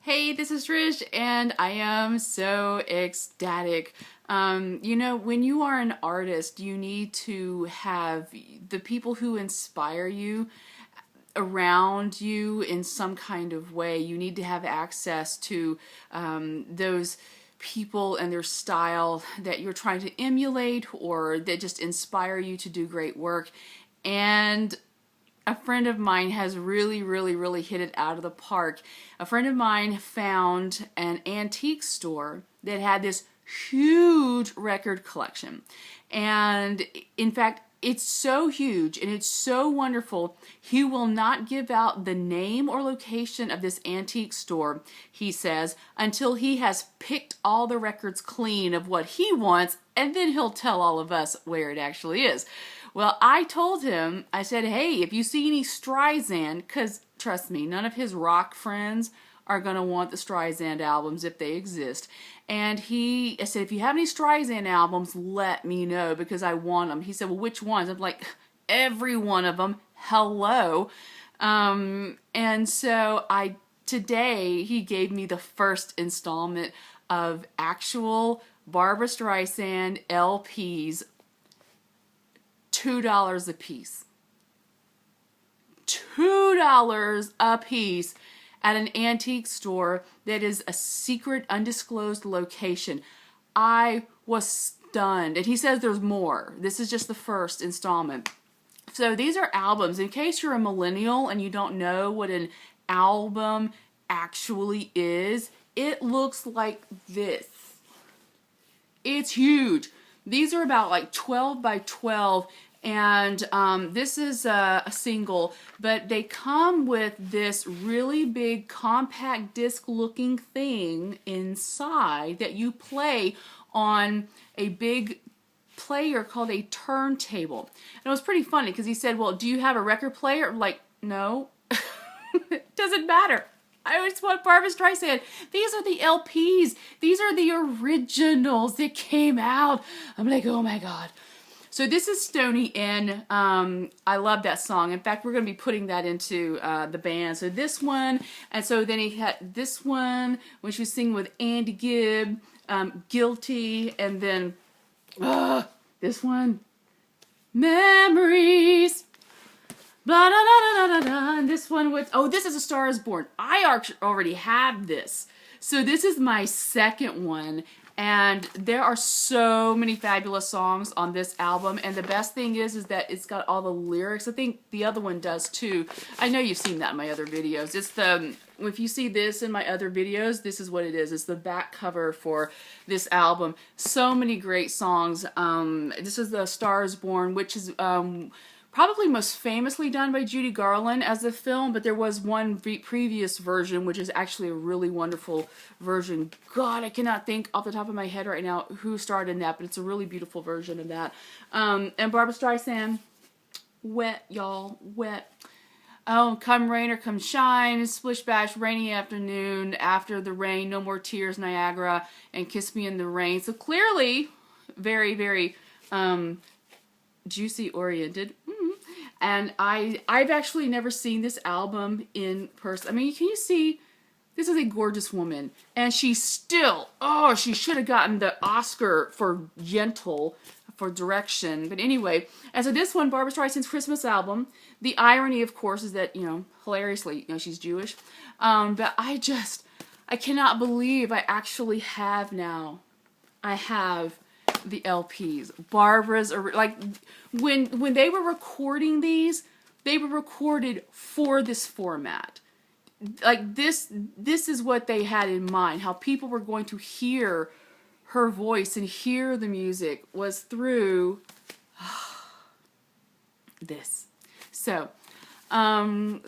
Hey, this is Trish, and I am so ecstatic. When you are an artist, you need to have the people who inspire you around you in some kind of way. You need to have access to those people and their style that you're trying to emulate or that just inspire you to do great work. And a friend of mine has really hit it out of the park. A friend of mine found an antique store that had this huge record collection. And in fact, it's so huge and it's so wonderful. He will not give out the name or location of this antique store, he says, until he has picked all the records clean of what he wants, and then he'll tell all of us where it actually is. Well, I told him, I said, hey, if you see any Streisand, because trust me, none of his rock friends are going to want the Streisand albums if they exist. And I said, if you have any Streisand albums, let me know because I want them. He said, well, which ones? I'm like, every one of them. Hello. And so today he gave me the first installment of actual Barbra Streisand LPs, $2 a piece. $2 a piece at an antique store that is a secret, undisclosed location. I was stunned. And he says there's more. This is just the first installment. So these are albums. In case you're a millennial and you don't know what an album actually is, it looks like this. It's huge. These are about like 12 by 12, and this is a single, but they come with this really big compact disc looking thing inside that you play on a big player called a turntable. And it was pretty funny because he said, well, do you have a record player? I'm like, no. It doesn't matter. I just want Barbra Streisand. These are the LPs. These are the originals that came out. I'm like, oh my God. So this is Stony N. I love that song. In fact, we're going to be putting that into the band. So this one, and so then he had this one when she was singing with Andy Gibb, Guilty, and then this one, Memories. Blah, da, da, da, da, da. And this one with, this is A Star Is Born. I already have this. So this is my second one. And there are so many fabulous songs on this album. And the best thing is that it's got all the lyrics. I think the other one does too. I know you've seen that in my other videos. If you see this in my other videos, this is what it is. It's the back cover for this album. So many great songs. This is The Star Is Born, which is probably most famously done by Judy Garland as a film, but there was one previous version, which is actually a really wonderful version. God, I cannot think off the top of my head right now who starred in that, but it's a really beautiful version of that. And Barbra Streisand, wet, y'all, wet. Oh, come rain or come shine, splish bash, rainy afternoon, after the rain, no more tears, Niagara, and kiss me in the rain. So clearly, very, juicy oriented. And I've actually never seen this album in person. I mean, can you see? This is a gorgeous woman. And she's still, she should have gotten the Oscar for Gentle, for direction. But anyway, and so this one, Barbra Streisand's Christmas album. The irony, of course, is that, hilariously, she's Jewish. But I cannot believe I actually have now. I have the LPs. Barbara's, like, when they were recording these, they were recorded for this format. Like, this is what they had in mind. How people were going to hear her voice and hear the music was through this. So, now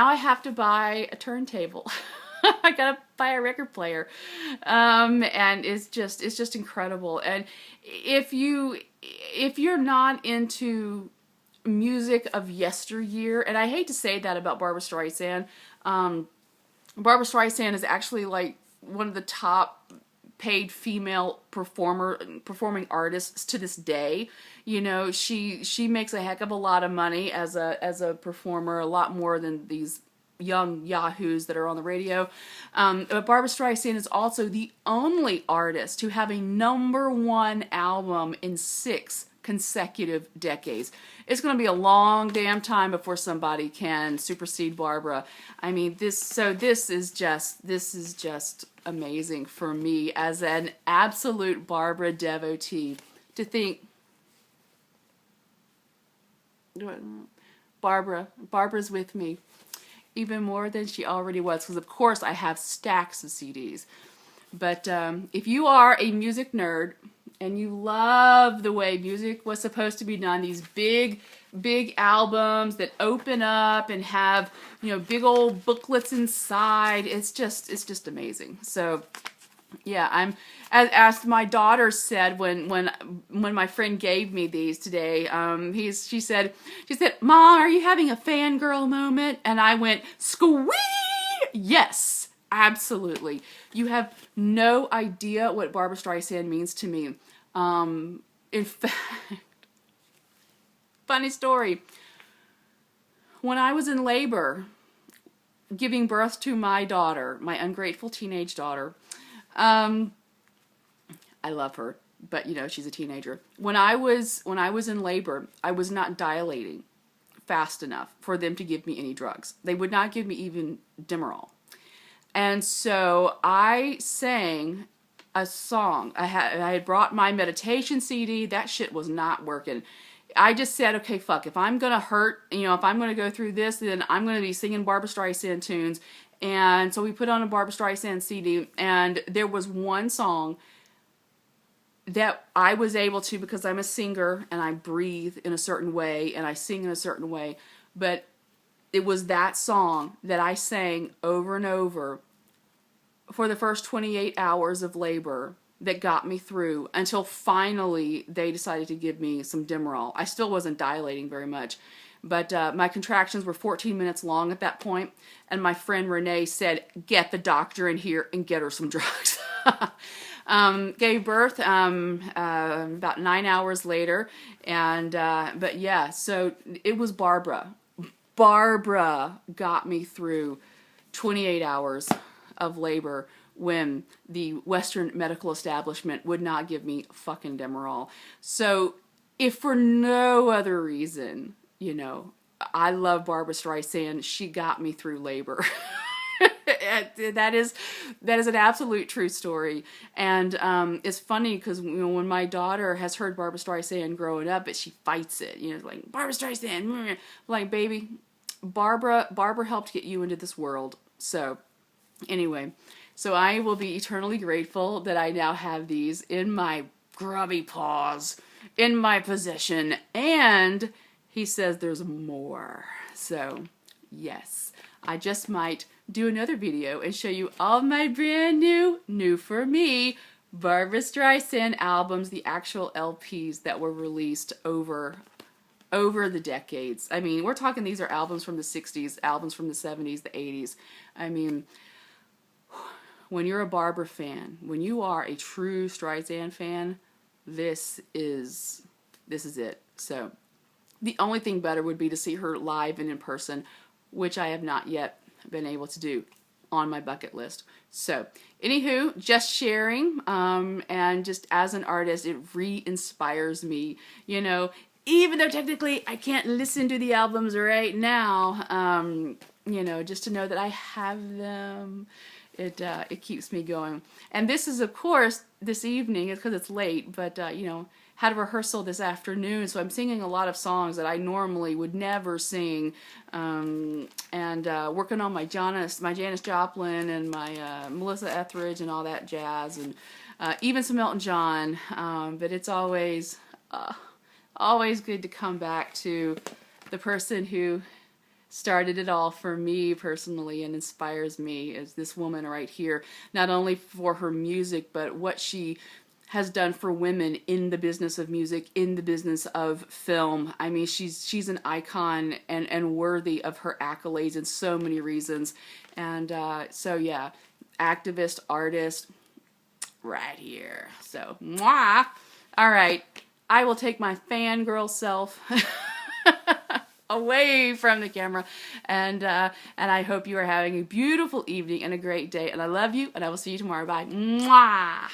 I have to buy a turntable. I gotta buy a record player, and it's just incredible. And if you're not into music of yesteryear, and I hate to say that about Barbra Streisand, Barbra Streisand is actually like one of the top paid female performing artists to this day. She makes a heck of a lot of money as a performer, a lot more than these young yahoos that are on the radio. But Barbra Streisand is also the only artist to have a #1 album in 6 consecutive decades. It's going to be a long damn time before somebody can supersede Barbra. I mean, this is just amazing for me as an absolute Barbra devotee to think Barbra's with me even more than she already was, because of course I have stacks of CDs. But if you are a music nerd and you love the way music was supposed to be done, these big albums that open up and have, you know, big old booklets inside, it's just amazing. So yeah, I'm, as my daughter said when my friend gave me these today, she said, "Mom, are you having a fangirl moment?" And I went, "Squee! Yes, absolutely. You have no idea what Barbra Streisand means to me. In fact, funny story. When I was in labor, giving birth to my daughter, my ungrateful teenage daughter, I love her, but you know, she's a teenager. When I was in labor, I was not dilating fast enough for them to give me any drugs. They would not give me even Demerol. And so I sang a song. I had brought my meditation CD. That shit was not working. I just said, okay, fuck, if I'm going to hurt, you know, if I'm going to go through this, then I'm going to be singing Barbra Streisand tunes. And so we put on a Barbra Streisand CD, and there was one song that I was able to, because I'm a singer and I breathe in a certain way and I sing in a certain way, but it was that song that I sang over and over for the first 28 hours of labor that got me through until finally they decided to give me some Demerol. I still wasn't dilating very much, but my contractions were 14 minutes long at that point, and my friend Renee said, "Get the doctor in here and get her some drugs." Gave birth about 9 hours later, and but yeah, so it was Barbra. Barbra got me through 28 hours of labor when the Western medical establishment would not give me fucking Demerol. So if for no other reason, you know, I love Barbra Streisand. She got me through labor. That is an absolute true story. And it's funny because, you know, when my daughter has heard Barbra Streisand growing up, but she fights it, you know, like, Barbra Streisand, like, baby, Barbra helped get you into this world. So anyway, so I will be eternally grateful that I now have these in my grubby paws, in my possession, and he says there's more. So yes, I just might do another video and show you all my brand new for me, Barbra Streisand albums, the actual LPs that were released over the decades. I mean, we're talking, these are albums from the 60s, albums from the 70s, the 80s. I mean, when you're a Barbra fan, when you are a true Streisand fan, this is it. So the only thing better would be to see her live and in person, which I have not yet been able to do, on my bucket list. So anywho, just sharing, and just as an artist, it re-inspires me, you know, even though technically I can't listen to the albums right now, you know, just to know that I have them, it keeps me going. And this is, of course, this evening, it's because it's late, but you know, had a rehearsal this afternoon, so I'm singing a lot of songs that I normally would never sing, and working on my Janis Joplin and my Melissa Etheridge and all that jazz, and even some Elton John, but it's always good to come back to the person who started it all for me personally and inspires me, is this woman right here, not only for her music, but what she has done for women in the business of music, in the business of film. I mean, she's an icon and worthy of her accolades in so many reasons. And so yeah, activist, artist, right here. So, mwah! All right, I will take my fangirl self away from the camera. And I hope you are having a beautiful evening and a great day. And I love you, and I will see you tomorrow. Bye. Mwah!